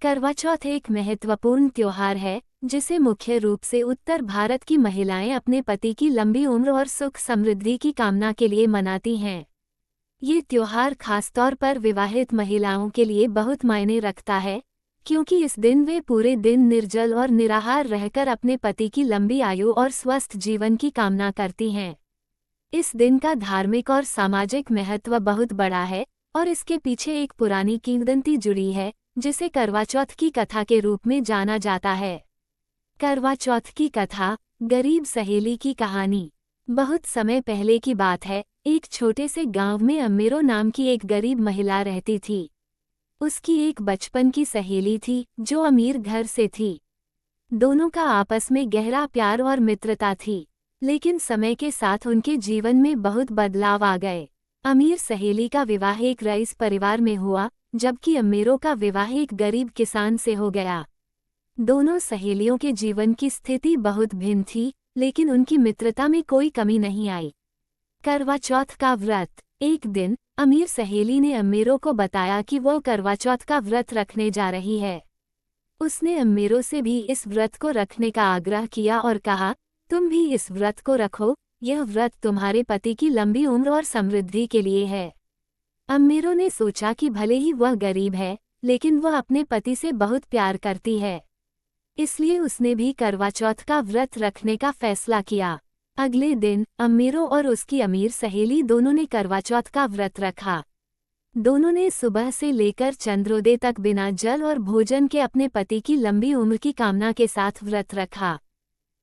करवा चौथ एक महत्वपूर्ण त्योहार है जिसे मुख्य रूप से उत्तर भारत की महिलाएं अपने पति की लंबी उम्र और सुख समृद्धि की कामना के लिए मनाती हैं। ये त्योहार खासतौर पर विवाहित महिलाओं के लिए बहुत मायने रखता है, क्योंकि इस दिन वे पूरे दिन निर्जल और निराहार रहकर अपने पति की लंबी आयु और स्वस्थ जीवन की कामना करती हैं। इस दिन का धार्मिक और सामाजिक महत्व बहुत बड़ा है और इसके पीछे एक पुरानी किंवदंती जुड़ी है, जिसे करवा चौथ की कथा के रूप में जाना जाता है। करवा चौथ की कथा, गरीब सहेली की कहानी। बहुत समय पहले की बात है, एक छोटे से गांव में अम्मेरो नाम की एक गरीब महिला रहती थी। उसकी एक बचपन की सहेली थी जो अमीर घर से थी। दोनों का आपस में गहरा प्यार और मित्रता थी, लेकिन समय के साथ उनके जीवन में बहुत बदलाव आ गए। अमीर सहेली का विवाह एक रईस परिवार में हुआ, जबकि अम्मेरो का विवाह एक गरीब किसान से हो गया। दोनों सहेलियों के जीवन की स्थिति बहुत भिन्न थी, लेकिन उनकी मित्रता में कोई कमी नहीं आई। करवा चौथ का व्रत। एक दिन अमीर सहेली ने अम्मेरो को बताया कि वो करवा चौथ का व्रत रखने जा रही है। उसने अम्मेरो से भी इस व्रत को रखने का आग्रह किया और कहा, तुम भी इस व्रत को रखो, यह व्रत तुम्हारे पति की लंबी उम्र और समृद्धि के लिए है। अम्मेरो ने सोचा कि भले ही वह गरीब है, लेकिन वह अपने पति से बहुत प्यार करती है, इसलिए उसने भी करवा चौथ का व्रत रखने का फैसला किया। अगले दिन अम्मेरो और उसकी अमीर सहेली दोनों ने करवा चौथ का व्रत रखा। दोनों ने सुबह से लेकर चंद्रोदय तक बिना जल और भोजन के अपने पति की लंबी उम्र की कामना के साथ व्रत रखा।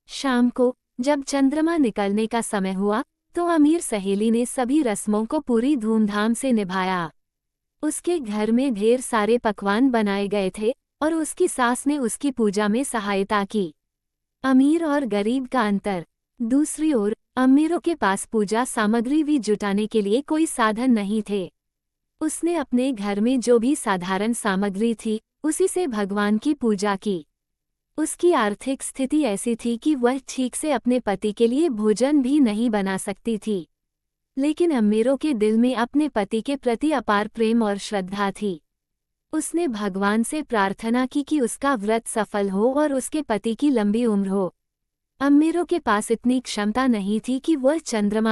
शाम को जब चंद्रमा निकलने का समय हुआ तो अमीर सहेली ने सभी रस्मों को पूरी धूमधाम से निभाया। उसके घर में ढेर सारे पकवान बनाए गए थे और उसकी सास ने उसकी पूजा में सहायता की। अमीर और गरीब का अंतर। दूसरी ओर अम्मेरो के पास पूजा सामग्री भी जुटाने के लिए कोई साधन नहीं थे। उसने अपने घर में जो भी साधारण सामग्री थी उसी से भगवान की पूजा की। उसकी आर्थिक स्थिति ऐसी थी कि वह ठीक से अपने पति के लिए भोजन भी नहीं बना सकती थी, लेकिन अम्मेरो के दिल में अपने पति के प्रति अपार प्रेम और श्रद्धा थी। उसने भगवान से प्रार्थना की कि उसका व्रत सफल हो और उसके पति की लंबी उम्र हो। अम्मेरो के पास इतनी क्षमता नहीं थी कि वह चंद्रमा